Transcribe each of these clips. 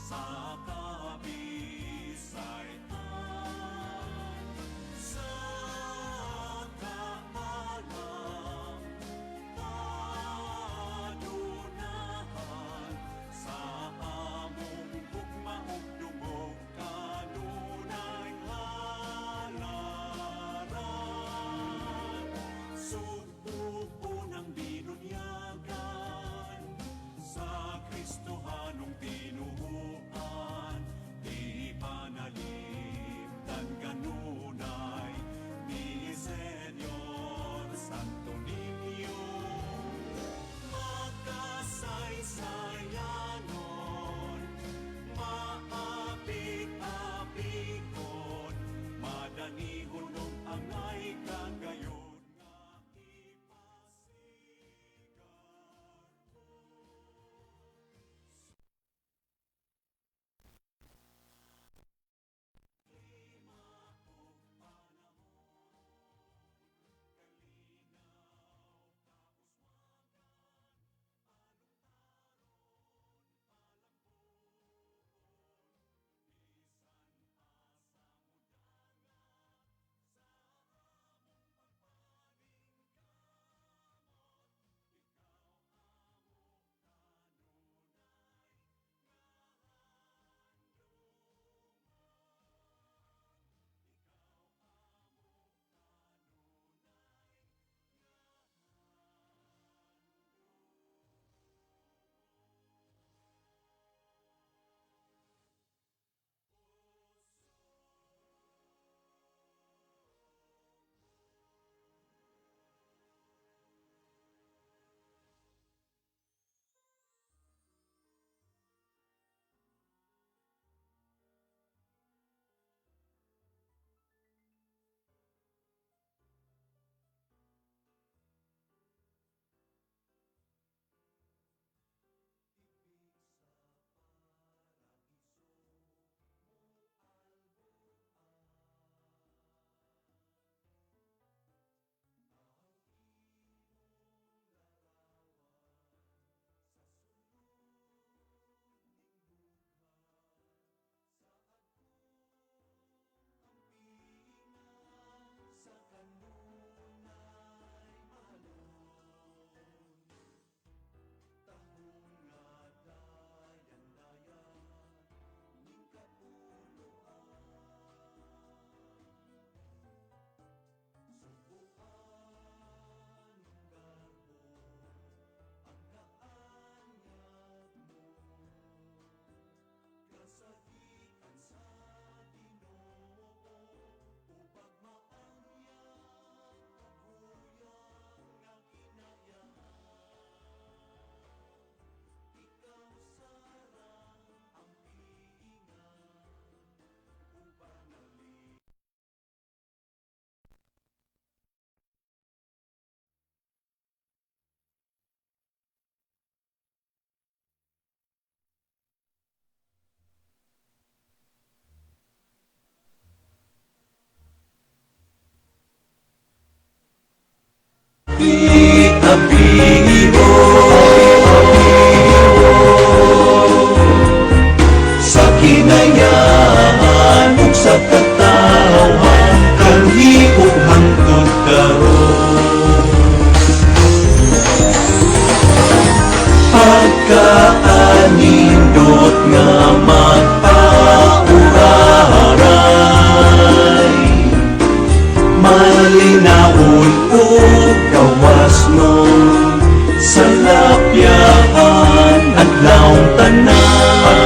sa kabisayhan, sa kaalam, kadunahan, sa among gugma ug dungog kanunay halaran. Subok unang binunyagan sa Kristohanong tinuhuan, di panalimtan kanunay ni Senyor Santo Niño. Makasaysayanon, maapit-apikon, madanihon ng angay kagayon nga ipasigar ko. Klima ug panahon, kalinaw kapuswagan, palungtaron, palambon, bisan pa sa mudangat, sa among pagpalingkamot, ikaw amo kanunay nga handungan. Ikaw amo kanunay nga ibig sa paraiso mo albuan. Ang imong larawan sa sulod ning dughan, sa agkong ampingan, sa kanunay mahalon. Tahong nga dayan-dayan ning kapuluan, subuan ng garbo ang kaanyag mo, kasahikan sa Ginoo upag maanyag kaguyang nga kinayaan. Ikaw sarang ang piingan upang nali. Itabi mo sa kinayaan ug sa katawan, kalhi ug hangtod karon. Pagkaanindot nga magpauraray, malinawon ug kawasnon, sa lapyaan adlawng tanan,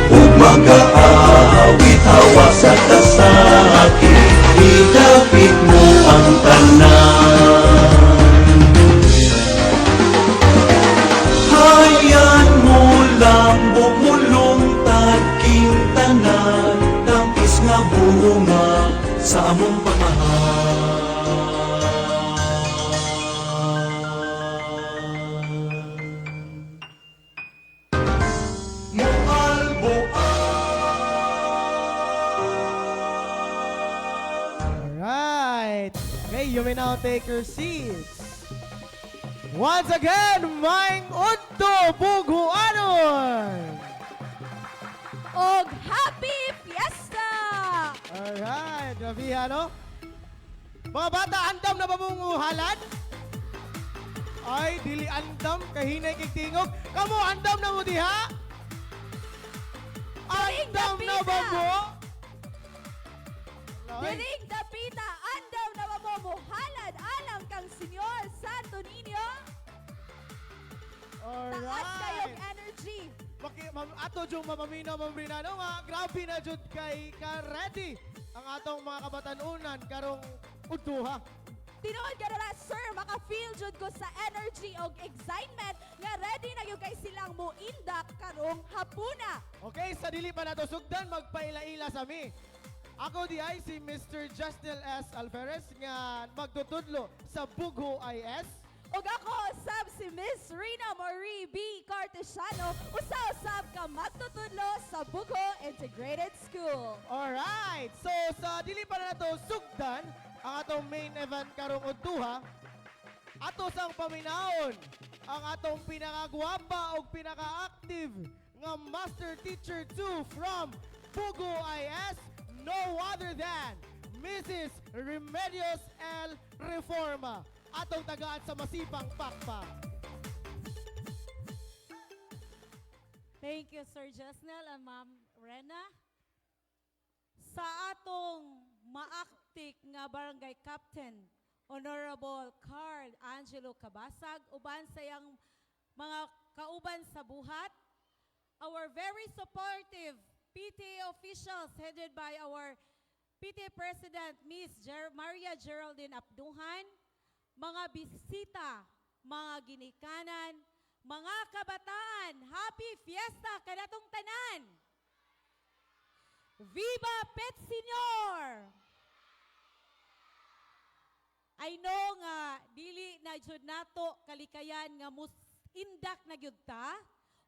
ug mag-aawit hawa sa kasakit, idapit mo ang tanan. Hayan mo lang bumulong tagking tanan, tampis nga bunga sa among pagmahal. Alright. Okay, you may now take your seats. Once again, Maing Udto Buguanon! Og Happy Fiesta! Alright, grabe no? Mga bata, andam na ba mong uhalan? Ay, dili andam, kahinay kay tingog. Kamu, andam na mo diha? Andam na ba mo? Ay, Diring dapita, andaw na mamuhalad alang kang Senyor Santo Niño. Taas kayong alright. energy. Ato yung mamamino, mamrinano nga, grabe na jud kay ka-ready ang atong mga kabatanunan karong udtuha. Tinuod ka na sir, maka-feel jud ko sa energy og excitement nga ready na yung kay silang muindak karong hapuna. Okay, sa dili pa nato sugdan, magpaila-ila sa mi. Ako di ay si Mr. Justin S. Alvarez nga magtutudlo sa Bugho IS. Ug ako sab si Miss Rina Marie B. Cartesiano, usa-usab ka magtutudlo sa Bugho Integrated School. Alright, so sa dili pa na nato sugdan, ang atong main event karong udtuha, ato sang paminaon ang atong pinakagwapa o pinaka-active nga Master Teacher 2 from Bugho IS, no other than Mrs. Remedios L. Reforma, atong tagaan sa Masipang Pakpak. Thank you, Sir Jasnel and Ma'am Rena. Sa atong maaktik nga barangay captain, Honorable Carl Angelo Cabasag, uban sa iyang mga kauban sa buhat, our very supportive PTA officials headed by our PTA President, Miss Maria Geraldine Abduhan, mga bisita, mga ginikanan, mga kabataan, happy fiesta kanatong tanan! Viva Pet Senior! I know nga dili na jud nato kalikayan nga indak na gyud ta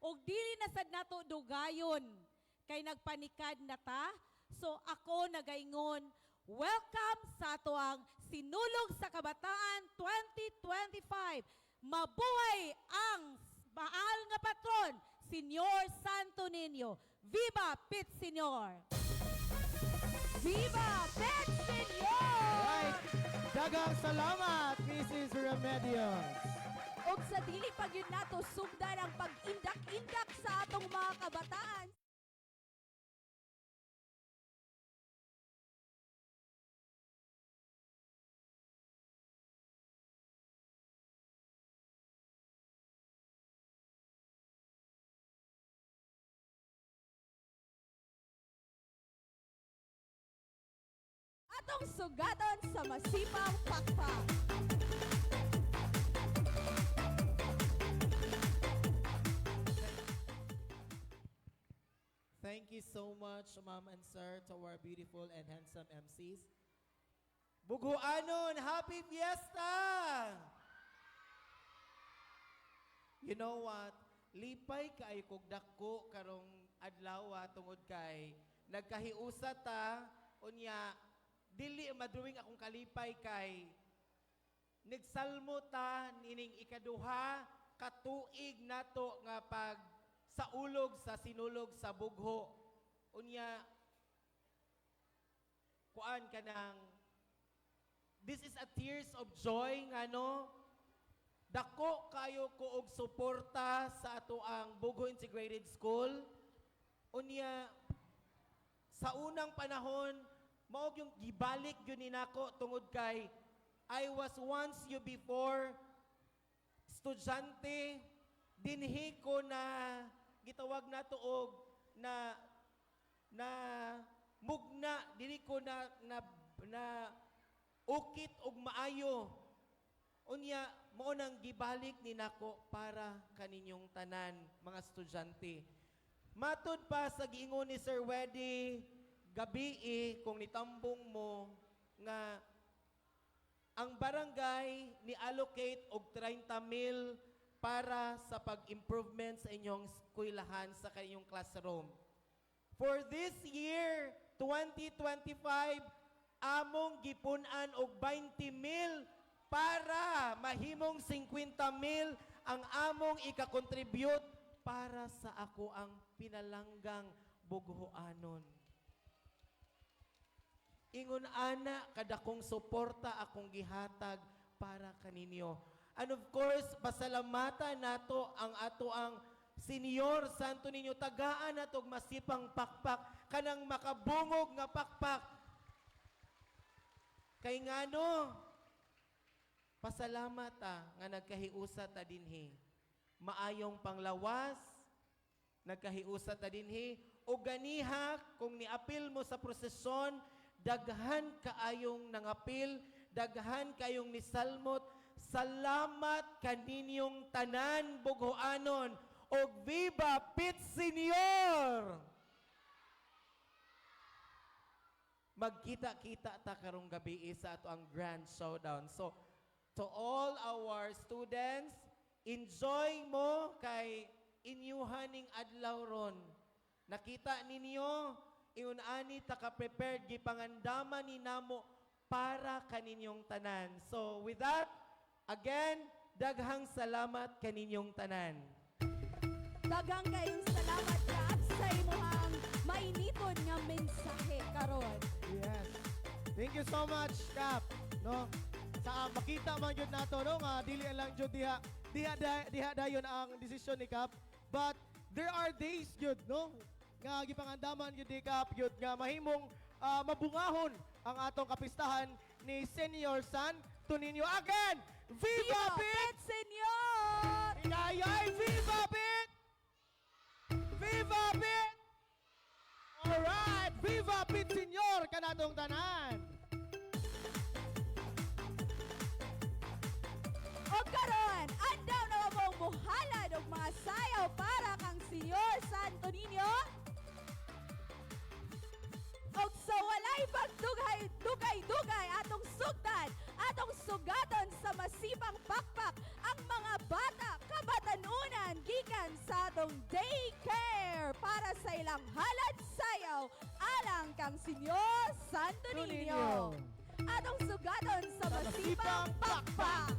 og dili na sad nato dugayon kay nagpanikad na ta. So ako nagaingon, welcome sa ato ang Sinulog sa Kabataan 2025. Mabuhay ang mahal nga patron, Senyor Santo Niño. Viva Pit Senior! Viva Pet Senior! Right, dagang salamat, Mrs. Remedios. Og sa dili pag yun nato sugdan ang pag-indak-indak sa atong mga kabataan. Atong sugaton sa Masipang Pakpak. Thank you so much, Ma'am and Sir, to our beautiful and handsome MCs. Buguanon, happy fiesta! You know what? Lipay kay kog dako karong adlaw tungod kay nagkahiusa ta unya dili madruwing akong kalipay kay nagsalmo ta nining ikaduha katuig nato nga pag sa ulog sa sinulog sa Bugho. Unya, kuan ka ng, this is a tears of joy, nga no? Dako kayo ko og suporta sa ato ang Bugho Integrated School. Unya, sa unang panahon, maog yung gibalik yun ninako tungod kay I was once you before estudyante, dinhi ko na gitawag na tuog na mugna dili ko na ukit og maayo unya mao nang gibalik ni nako para kaninyong tanan mga estudyante. Matud pa sa giingon ni Sir Weddy gabi kung nitambong mo nga ang barangay ni allocate og 30,000 para sa pag-improvement sa inyong eskwelahan sa kanyong classroom. For this year, 2025, among gipunan og 20,000 para mahimong 50,000 ang among ikakontribute para sa ako ang pinalanggang bughoanon. Ingon ana kada kong suporta akong gihatag para kaninyo. And of course, pasalamatan nato ang ato ang Senyor Santo Niño, tagaan nato og masipang pakpak kanang makabungog nga pakpak. Kay ngano, pasalamat nga nagkahiusa ta dinhi. Maayong panglawas, nagkahiusa ta dinhi, o ganiha kung niapil mo sa prosesyon, daghan kaayong nangapil, daghan kayong nisalmot, salamat kaninyong tanan bughoanon, o Viva Pit Senior! Magkita-kita ta karong gabi sa ato ang grand showdown. So, to all our students, enjoy mo kay inyuhaning adlaw ron. Nakita ninyo, iunani taka-prepared, gipangandaman ni namo para kaninyong tanan. So, with that, again, daghang salamat kaninyong tanan. Daghang kayong salamat Kap sa imuhang mainiton nga mensahe karon. Yes. Thank you so much, Kap. No? Sa makita man jud nato no nga dili lang jud diha dayon ang desisyon ni Kap. But there are days jud no nga gipangandaman jud ni Kap jud nga mahimong mabungahon ang atong kapistahan ni Senior Santo Niño. Again, Viva Pit! Senior! Inayay, Viva Pit! Viva Pit! Alright, Viva Pit Senior kanatong tanan. O karon, andaw na mong muhalad og mga sayaw para kang Senyor Santo Niño. Og sa walay pagdugay-dugay atong sugdan, atong sugaton sa masipang pakpak ang mga bata kabatanunan gikan sa atong daycare para sa ilang halad sayaw alang kang Senyor Santo Niño. Atong sugaton sa masipang pakpak.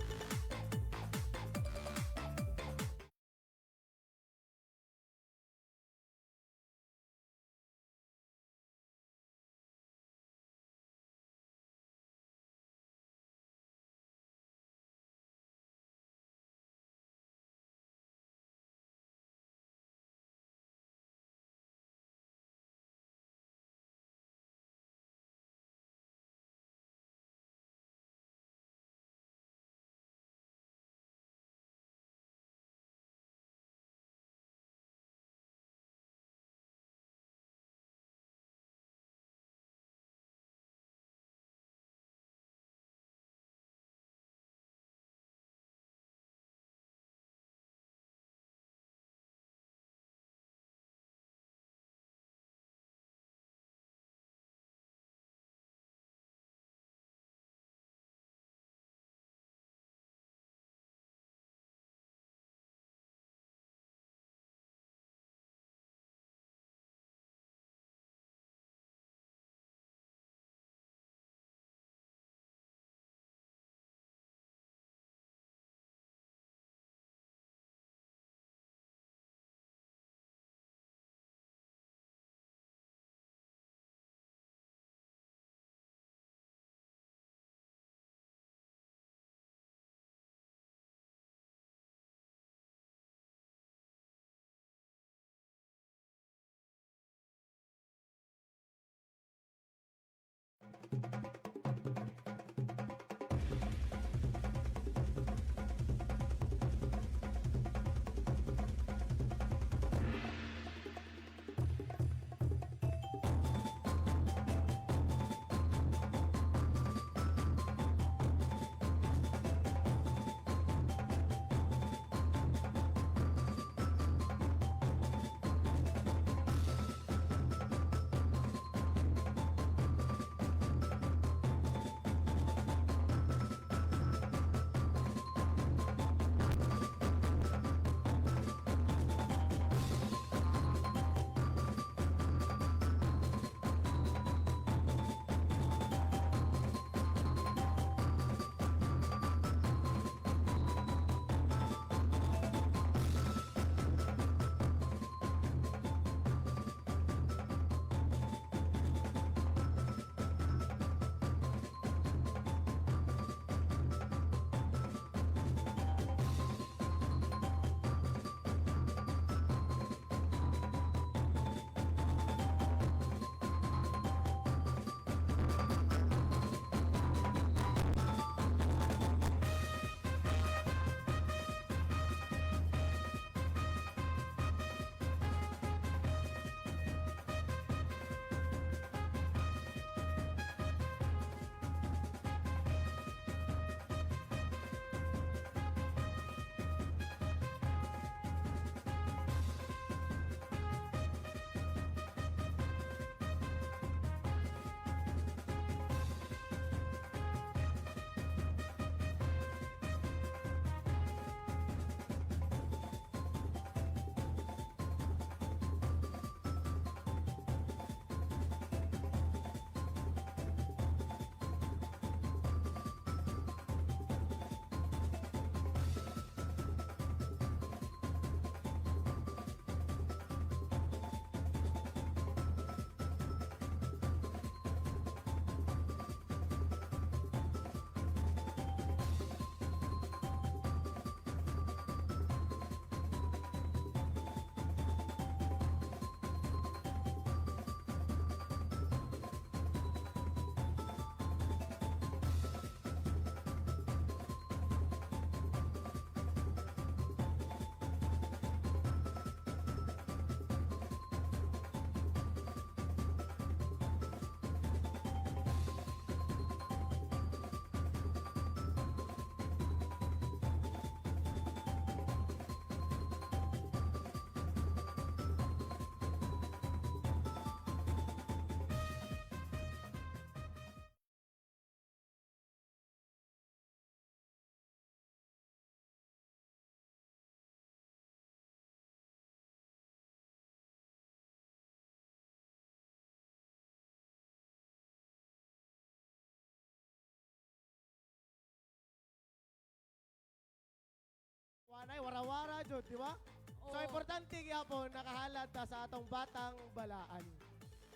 warawara jud, di ba? So Oo. importante gyapon nakahalad ta sa atong batang balaan.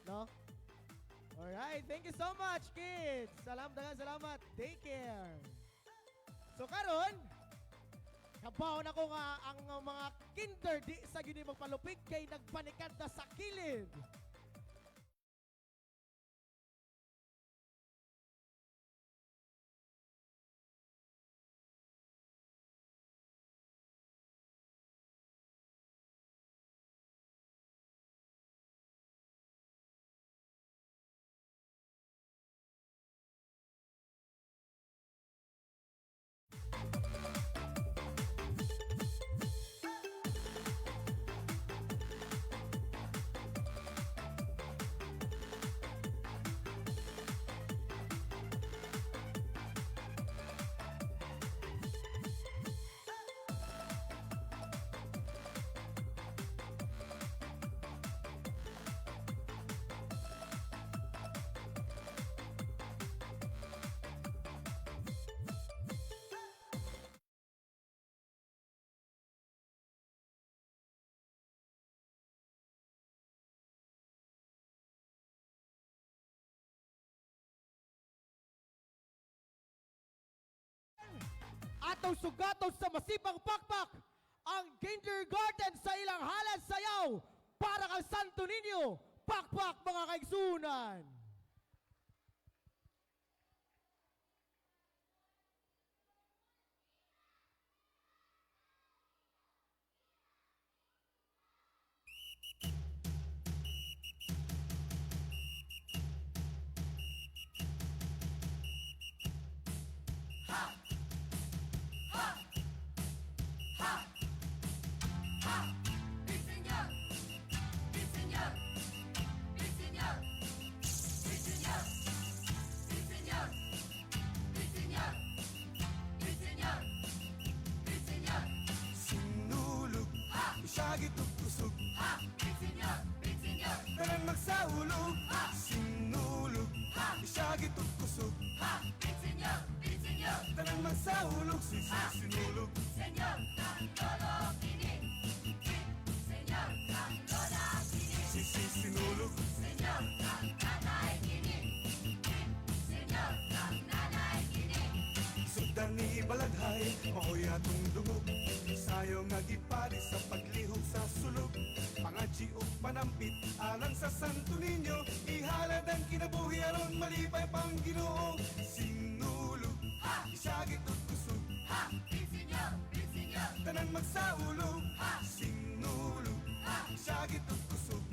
No? Alright, thank you so much, kids. Salamat. Take care. So karon, kabaw na ko nga ang mga kinder di sa gyud magpalupig kay nagpanikad na sa kilid. Atong sugaton sa masipang pakpak ang kindergarten sa ilang halad sayaw para kang Santo Niño. Pakpak mga kaigsunan. Sinulog, isagit ug kusog. Tanan magsaulog. Sinulog, isagit ug kusog. Tanan magsaulog, sinulog. Sinulog. Sugdan ni Balaghay, maoy atong dungog. Sayo nga gipari sa paglihok sa sulog. Pangadji ug panampit alang sa Santo Niño. Ihalad ang kinabuhi aron malipay pang Ginoo. Sinulog, isagit ug kusog. Tanan magsaulog. Sinulog, isagit ug kusog.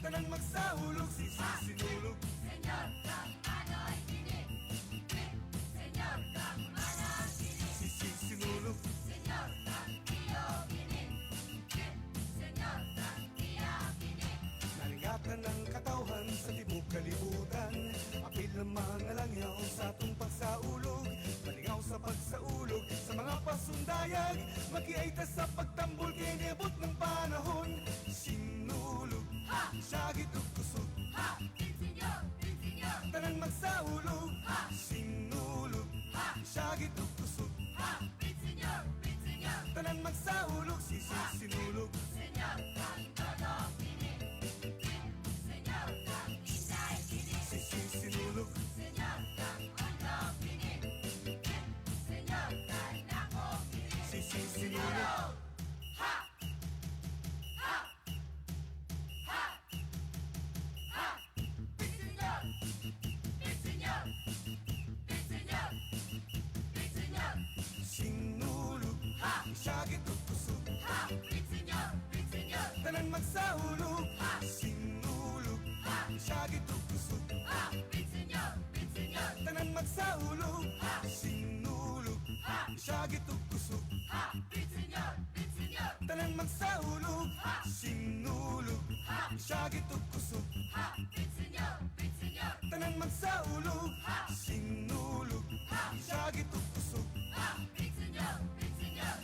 Tanan magsaulog, sinulog. Sinulog. Nalingatan ng katawhan sa tibok kalibutan. Apil ng mga langyaw sa atong pagsaulog. Malingaw sa pagsaulog sa mga pasundayag. Makiaita sa pagtambol kay niabot ng panahon. Sinulog, sagit ug kusog. Tanan magsaulog. Sinulog, sagit ug kusog. Tanan magsaulog, sinulog. Sinulog. Sinulog. Sinulog, isagit ug kusog. Tanan magsaulog. Sinulog, isagit ug kusog. Tanan magsaulog. Sinulog, isagit ug kusog. Tanan magsaulog. Sinulog, isagit ug kusog. Tanan magsaulog. Sinulog, isagit ug kusog.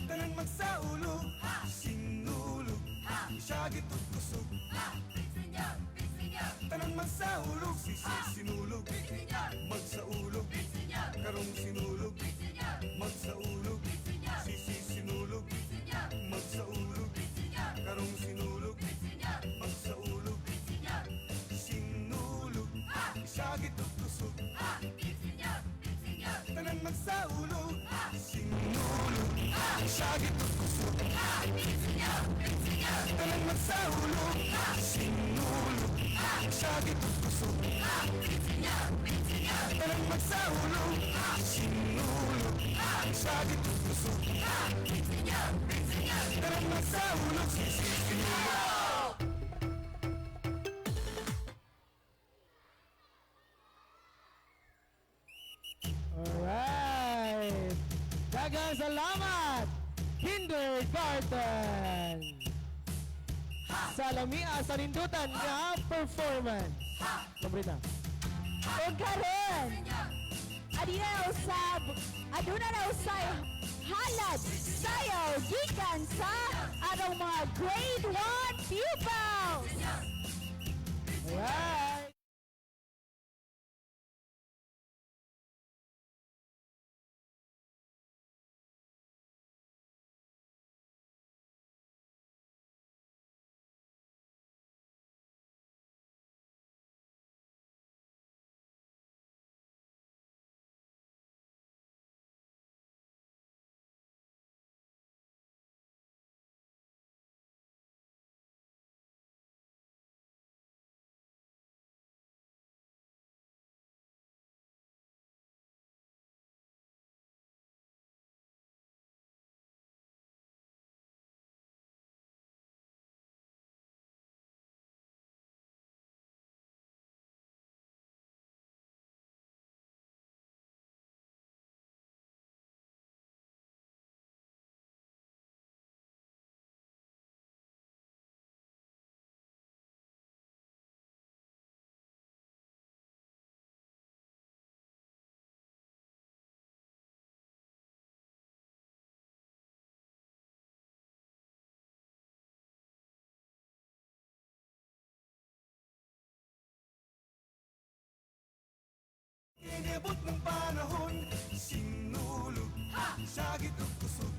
Tanan magsaulog. Sinulog, isagit ug kusog. Tanan magsaulog, sinulog. Magsaulog, karong sinulog. Magsaulog, sagit ug kusog. Tanan magsaulog, sinulog, sagit ug kusog. Tanan magsaulog, sinulog, sagit ug kusog. Tanan magsaulog, sinulog, sagit ug kusog. Tanan magsaulog, sinulog. Alright! Daghang salamat! Kindergarten! Sa lamia sa nindutan nga performance. Paborita. O karon, aduna na usay halad sayaw gikan sa atong mga grade 1 pupils. Alright! Inibot ng panahon, sinulog, sagit ug kusog.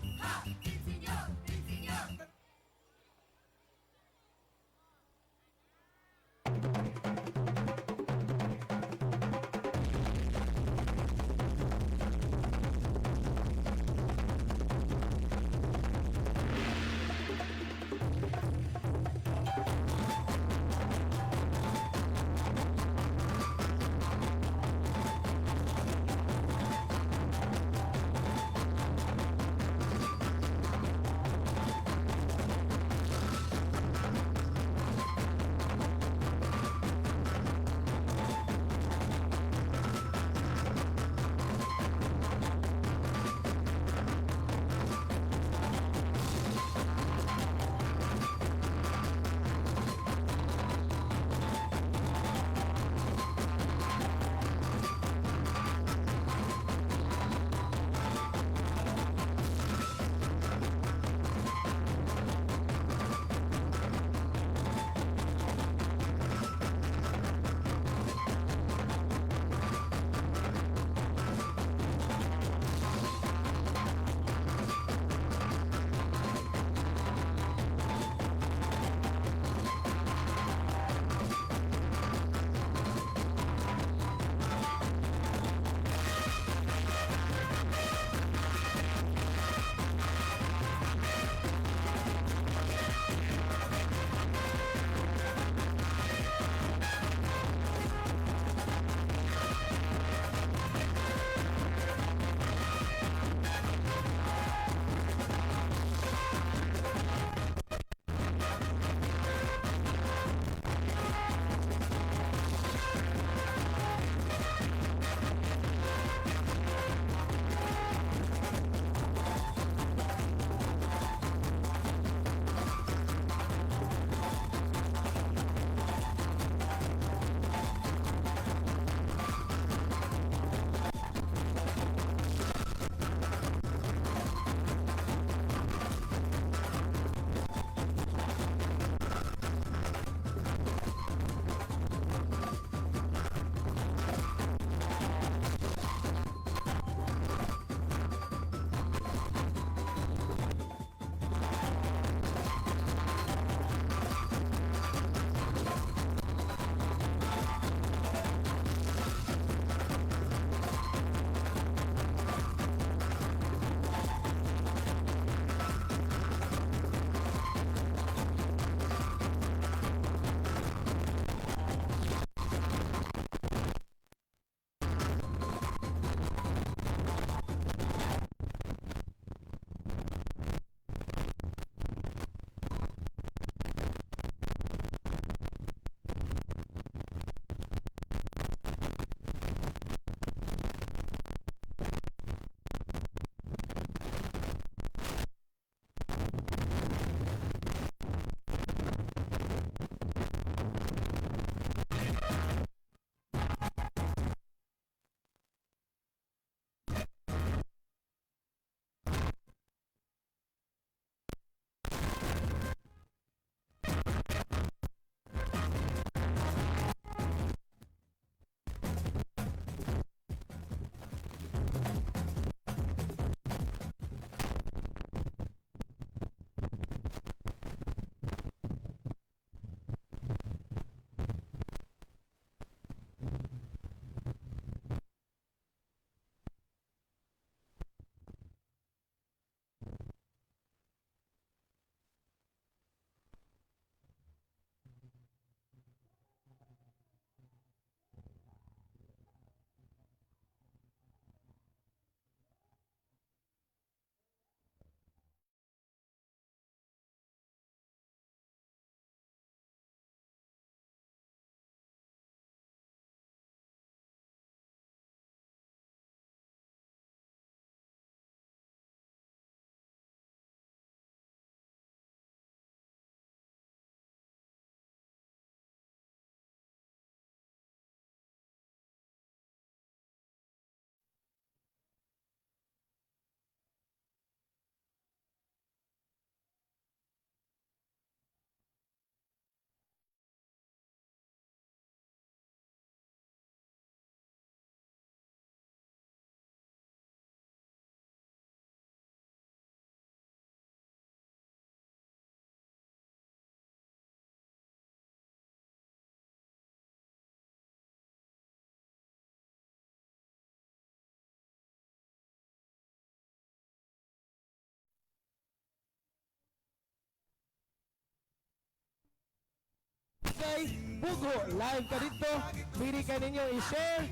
Bugho, live ka dito. Pili ka ninyo i-share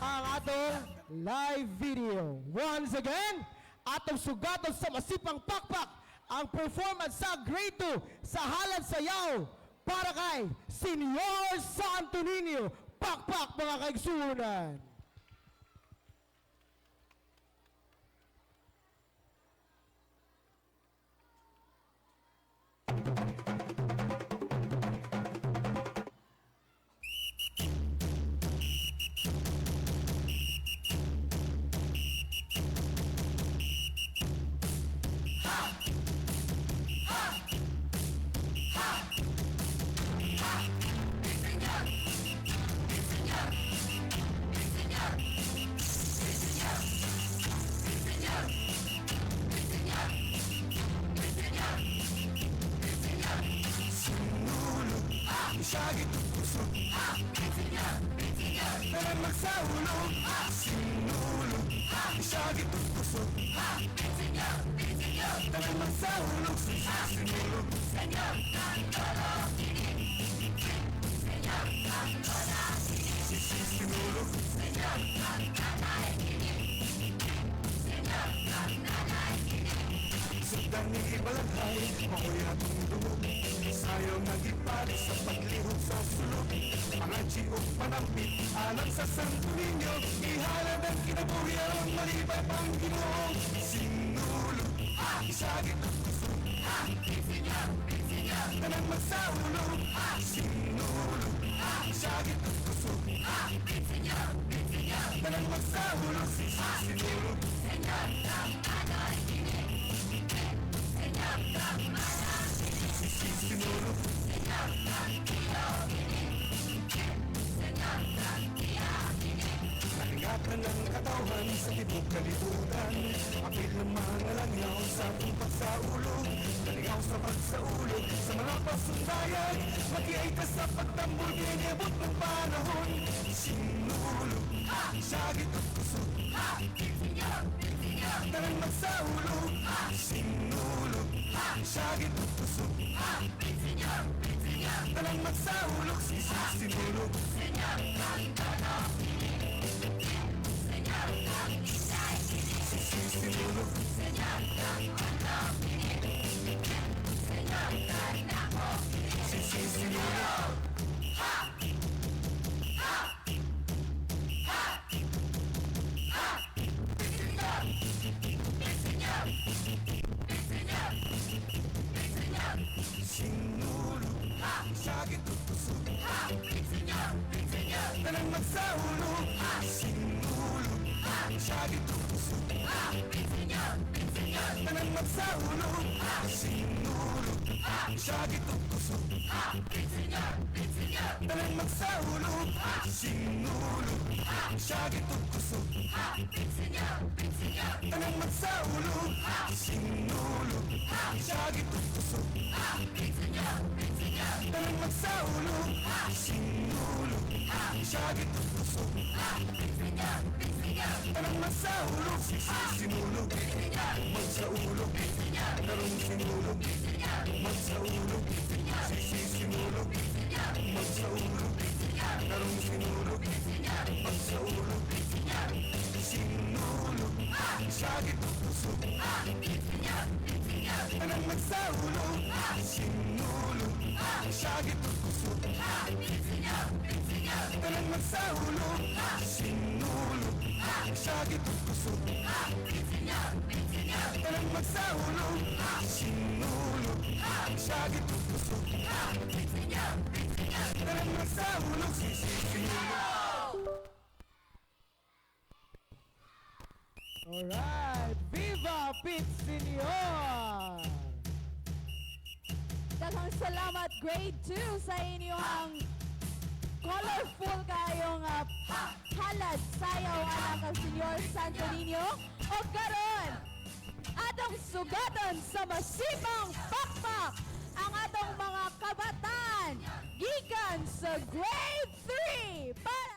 ang atong live video. Once again, atong sugaton sa masipang pakpak ang performance sa grade 2 sa Halad Sayaw para kay Senior Santo Niño. Pakpak mga kaigsunan. Isagit ang puso Tanan magsahulog Sinulog Isagit ang puso Tanan magsahulog Sinulog Sinulog Sugdan ni ibalagay Makoy atong dumog Sayaw nagipali sa paglihog sa sulog Pangadji o panampit Alang sa Santo Niño Ihalad ang kinabuhi ang malibay pang ginoo Sinulog Isagit ang puso Tanang magsahulog Sinulog Isagit ang puso Tanang magsahulog Sinulog Sinulog Nakingatan ng katawan sa tibok kalibutan Apil ng mga langyaw sa ating pagsaulog Naligaw sa pagsaulog sa mga pasundayan Mag-iay ka sa pagtambol Ginibot ng panahon Sinulog Sagit ang puso Tanang magsaulog Sinulog Sagit ang puso Tanang magsahulog Sinulog Sinulog Sinulog Sinulog Sagit ang puso Tanang magsahulog Sinulog Sagit ang puso Tanang magsahulog Sinulog Sagit ang puso Tanang magsahulog Sinulog Sagit ang puso Tanang magsahulog Sinulog Sagit ang puso Tanang magsahulog Sinulog Sagit ang puso Tanang magsahulog Sinulog Magsaulog Tarong sinulog Magsaulog Sinulog Magsaulog Tarong sinulog Magsaulog Sinulog Sagit ang puso Tanang magsahulog Sinulog Sagit ang puso Tanang magsahulog Sinulog Sagit ang puso Tanang magsahulog Sinulog Sagit ang puso Tanang magsahulog Sinulog Alright, Viva Pit Senior! Daghang salamat grade 2 sa inyong colorful kayong halad sayaw anak ang Senior Santo Niño. O karon, atong sugaton sa masipang pakpak ang atong mga kabataan gikan sa grade 3 para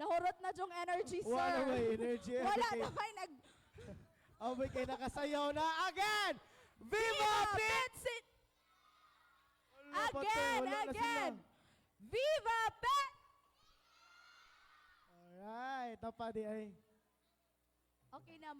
Nahurot na yung energy, sir. Wala may energy. Wala Okay. na may nag... Okay, kayo nakasayaw na. Again! Viva Pit! Pet! Wala pa, te. Again, Wala na again! sila. Viva Pet! Alright, ito pa di ay. Okay na.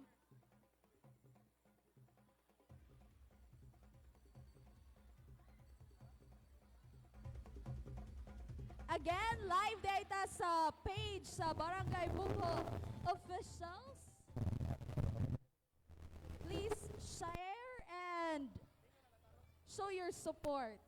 Again, live data sa page sa Barangay Bungho Officials. Please share and show your support.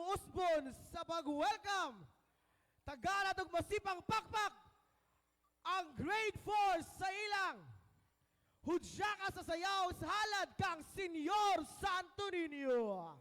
Usbon sa pag-welcome. Tagala tog masipang pakpak ang grade 4 sa ilang. Hudya ka sa sayaw sa halad kang Senyor Santo Niño.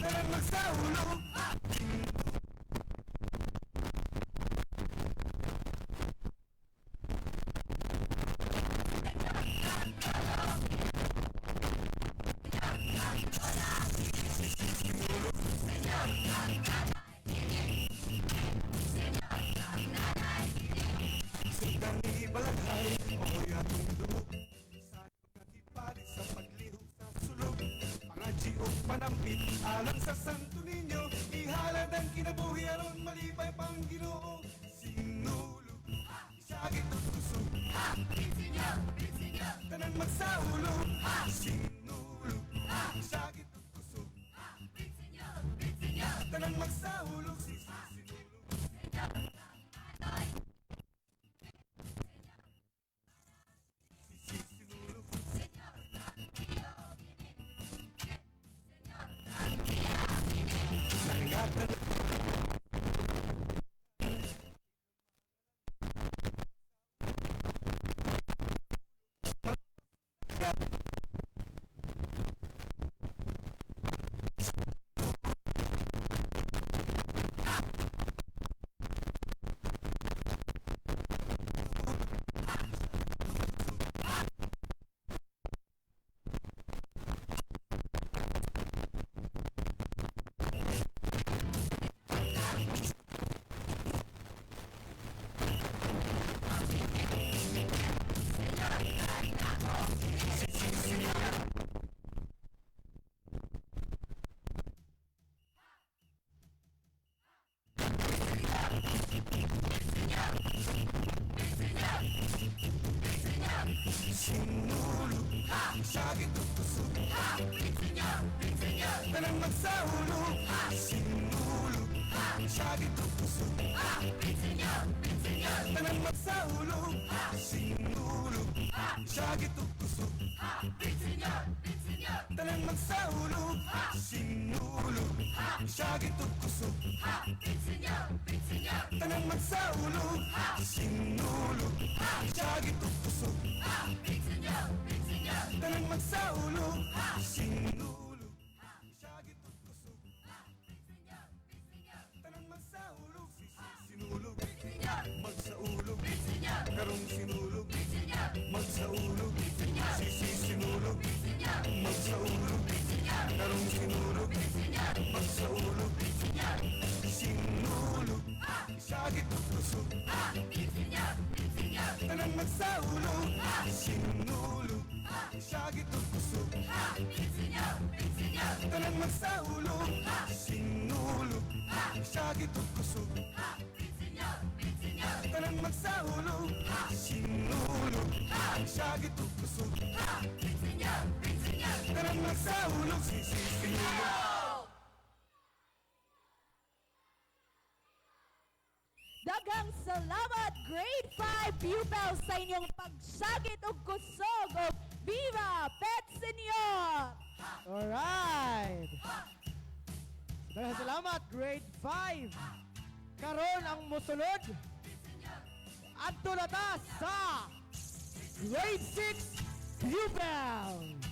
Tanang magsahulo. Sundang ibalaghay, ako'y atong dugo. Sayang at ipalit sa paglihok sa sulog. Mga jiok panampit, alang sa santo ninyo. Ihalad ang kinabuhi aron malipay pang Ginoo. Sinulo, isagit at kusog. Tanang magsahulo. Sinulo, isagit at kusog. Tanang magsahulo. Sinulo, isagit at kusog. Tanang magsahulo. Sinulo, isagit at kusog. Tanang magsahulo. Sinulo, isagit at kusog. Tanang magsahulo. Sinulo, isagit at kusog. Tanang magsahulo. Sinulo, isagit at kusog. Tanang magsahulo. Sinulo, isagit at kusog. Tanang magsahulo. Sinulog, magsaulog. Karong sinulog, magsaulog. Sinulog, magsaulog. Karong sinulog, magsaulog. Sinulog, isagit at kusog. Tanang magsaulog. Sinulog, siyagit ug kusog. Tanang magsaulog, sinulog, siyagit ug kusog. Tanang magsaulog, sinulog, siyagit ug kusog. Tanang magsaulog, sinulog. Daghang salamat Grade 5 pupils sa inyong pagsagit ug kusog og Viva Pet Senior! Alright! Daghang salamat, Grade 5. Karon ang musulod. Adto na ta sa Grade 6 pupils.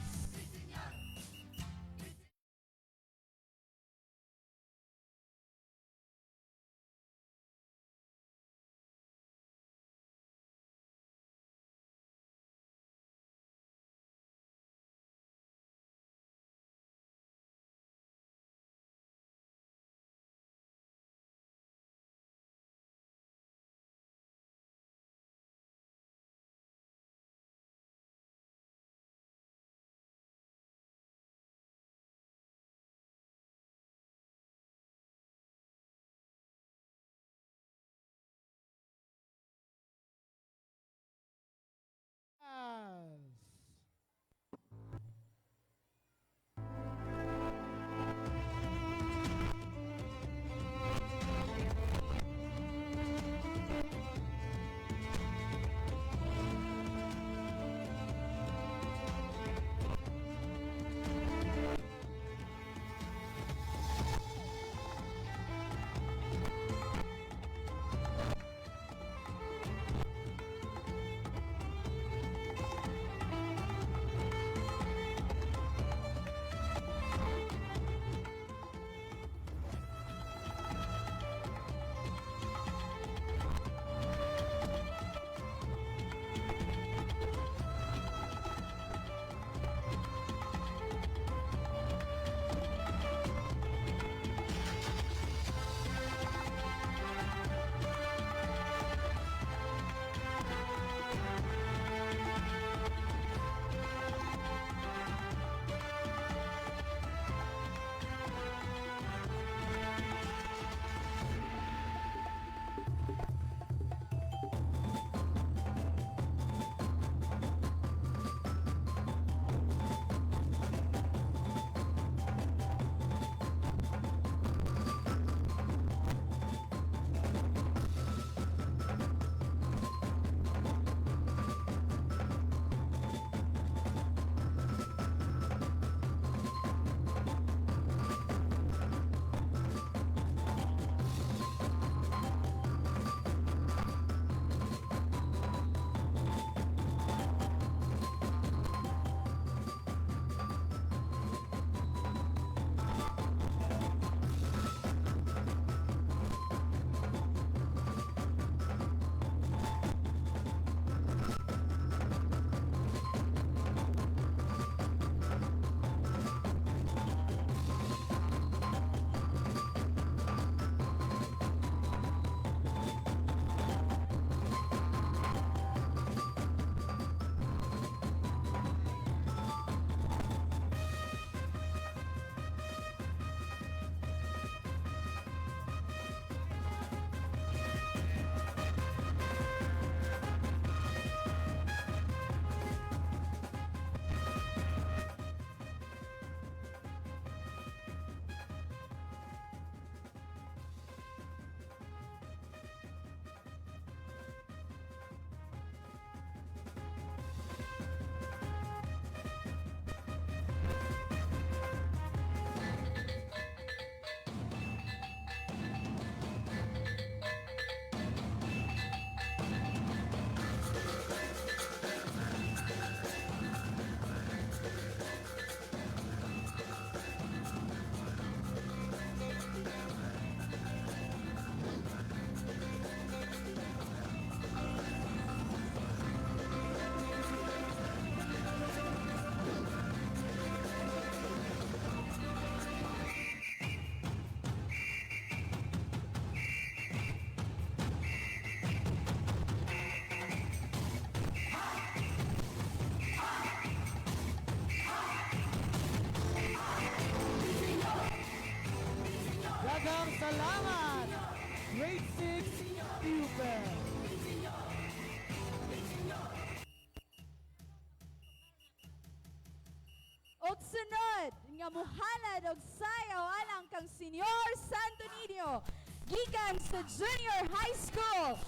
nga muhalad og sayaw alang kang Senior Santo Niño gikan sa Junior High School.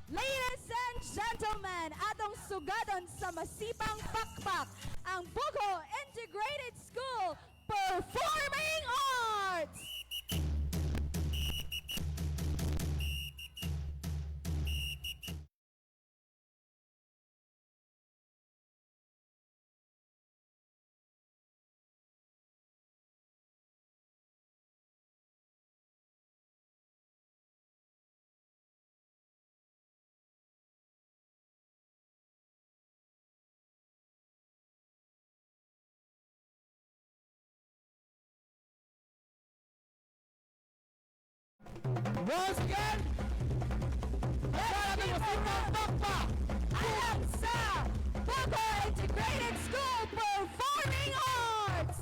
Ladies and gentlemen, atong sugadon sa masipang pakpak ang Bugo Integrated School Performing Arts. Once again, Let's give alang sa Bugo Integrated School Performing Arts.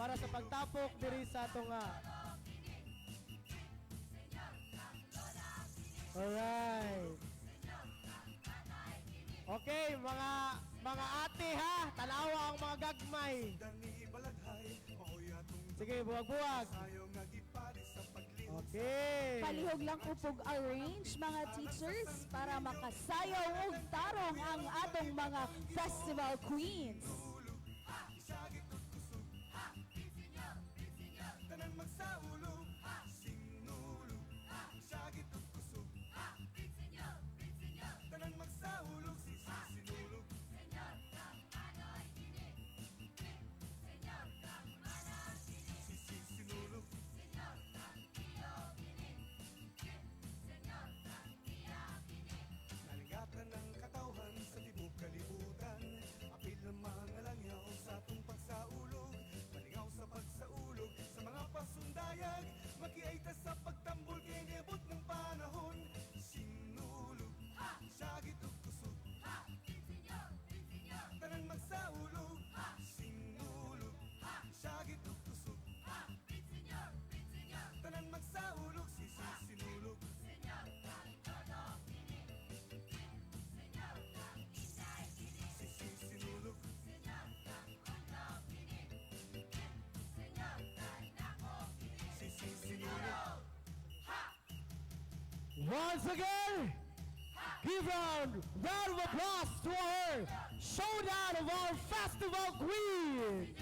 para sa pagtapok diri sa atong Alright. Okay, mga ate ha, tanawa ang mga gagmay. Dani balaghay, maoy atong Sige, buwag-buwag. sayo nga gipali sa paglimot. Okay. Palihog lang upog arrange mga teachers para makasayaw ug tarong ang atong mga festival queens. Tanan magsaulog, sinulog, sagit ug kusog. Tanan magsaulog, sinulog. Sinulog. Nalingatan ng katawhan sa tibok kalibutan. Apil ng mga langyaw sa atong pagsaulog. Malingaw sa pagsaulog sa mga pasundayag. Makiaita sa pagtambol kay niabot ng panahon. Sinulog, sagit ug kusog. Tanang magsaulog, sinulog, sagit ug kusog. Tanang magsaulog, sinulog. Sinulog. Sinulog. Once again, give round of applause to our showdown of our festival queens.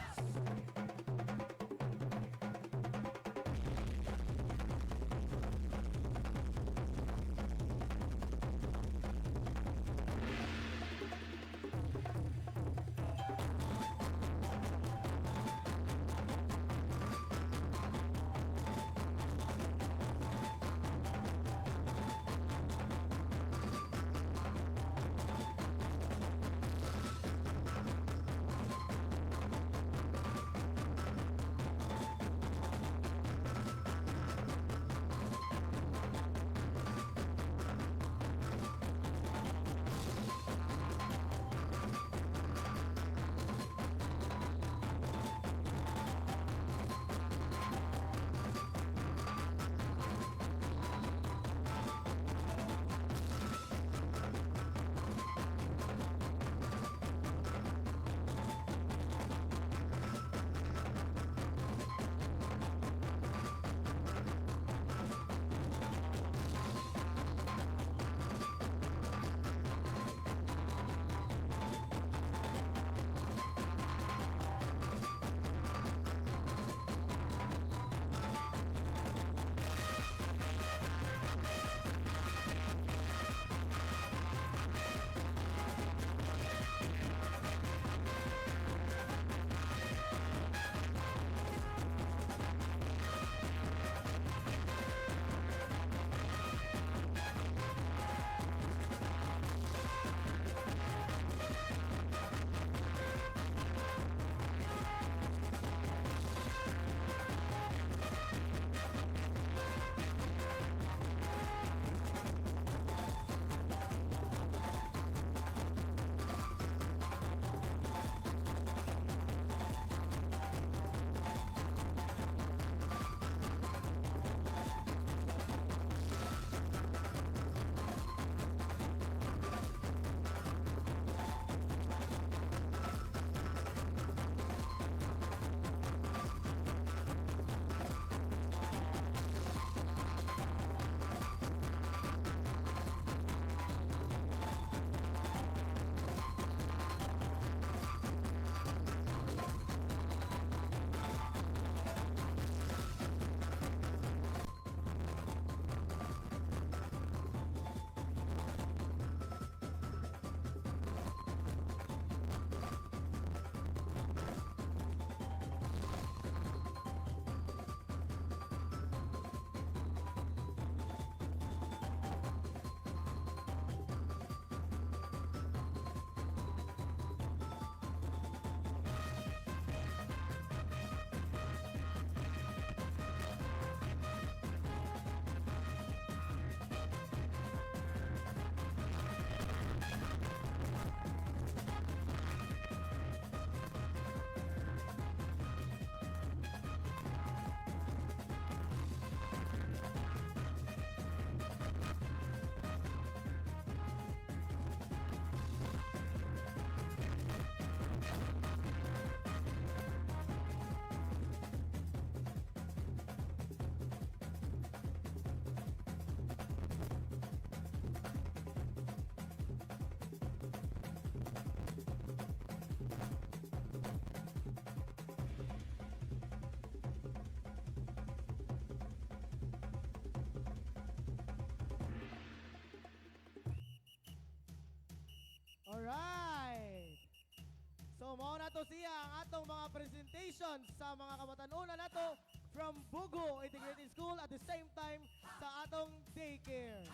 ato siya ang atong mga presentation sa mga kabatanunan nato from Bugo Integrated School at the same time sa atong daycare.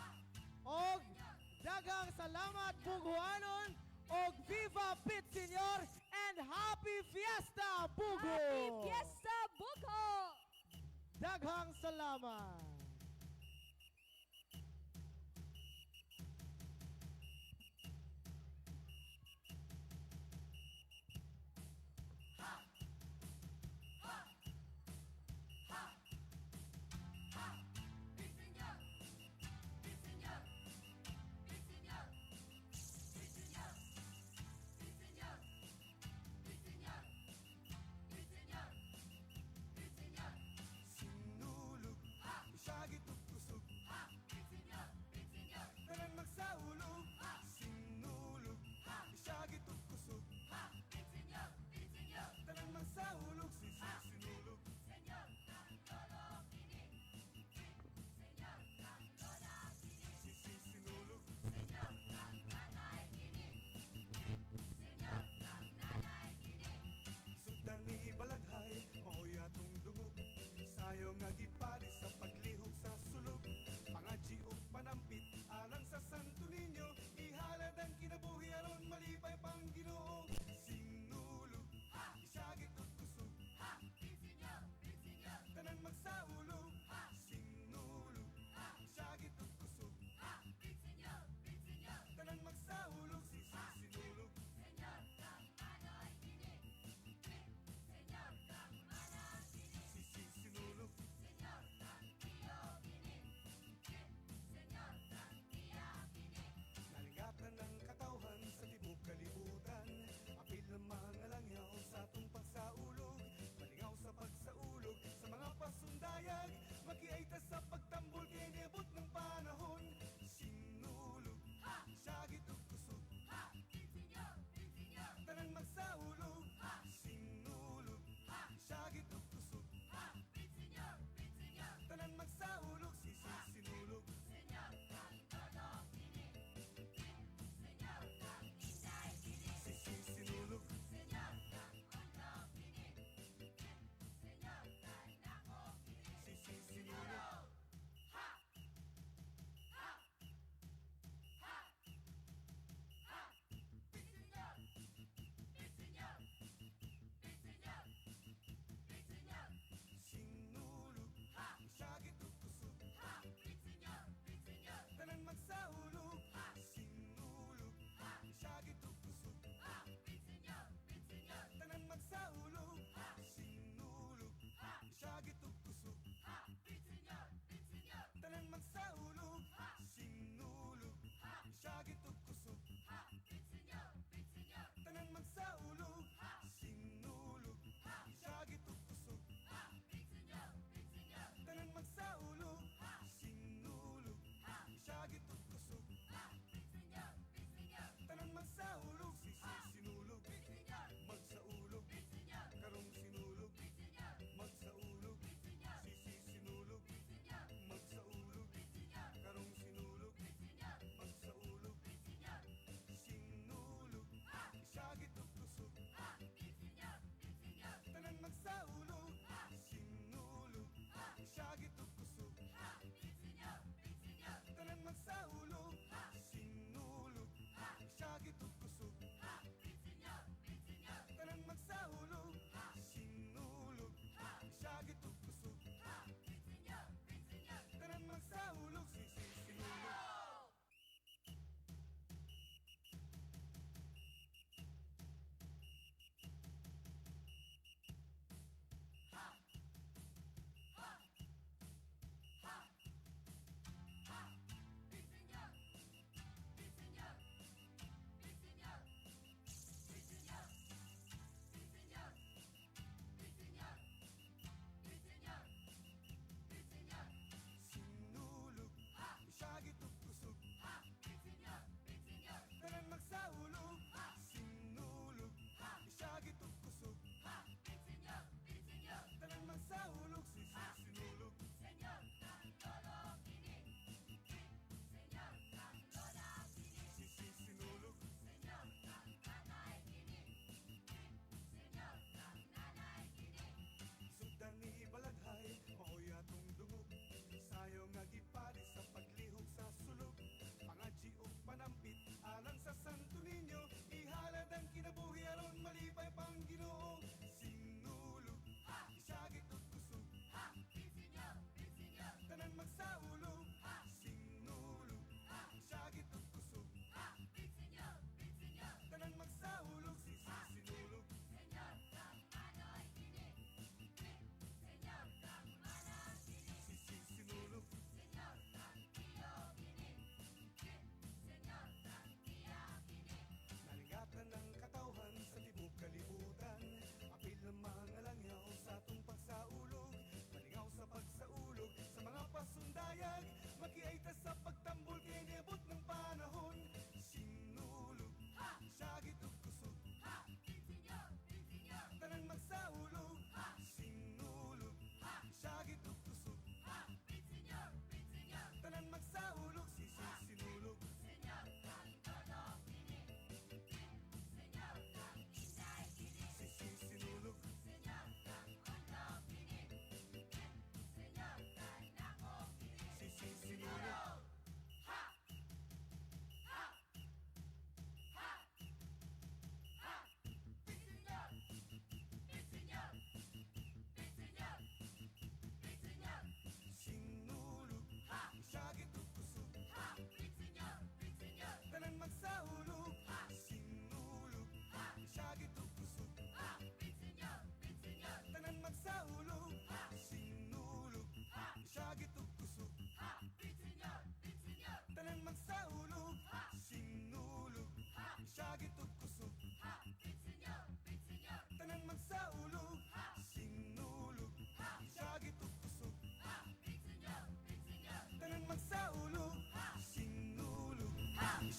Og daghang salamat Bugoanon og Viva Pit Senior and Happy Fiesta Bugo! Happy Fiesta Bugo! Daghang salamat! Sinulog,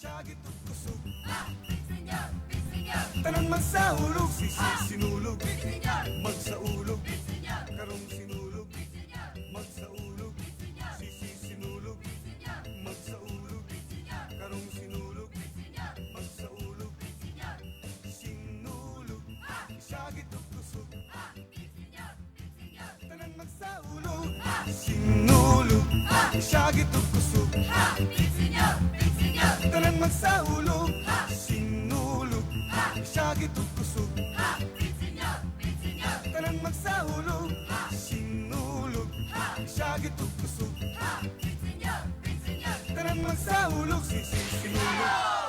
Siyagit ug kusog Tanan magsaulog sinulog Magsaulog Karong sinulog Magsaulog sinulog Magsaulog Karong sinulog Magsaulog Sinulog Siyagit ug kusog Tanan magsaulog sinulog Siyagit ug kusog Tanan magsaulog sinulog Siyagit ug kusog Tanan magsaulog sinulog Siyagit ug kusog Tanan magsaulog sinulog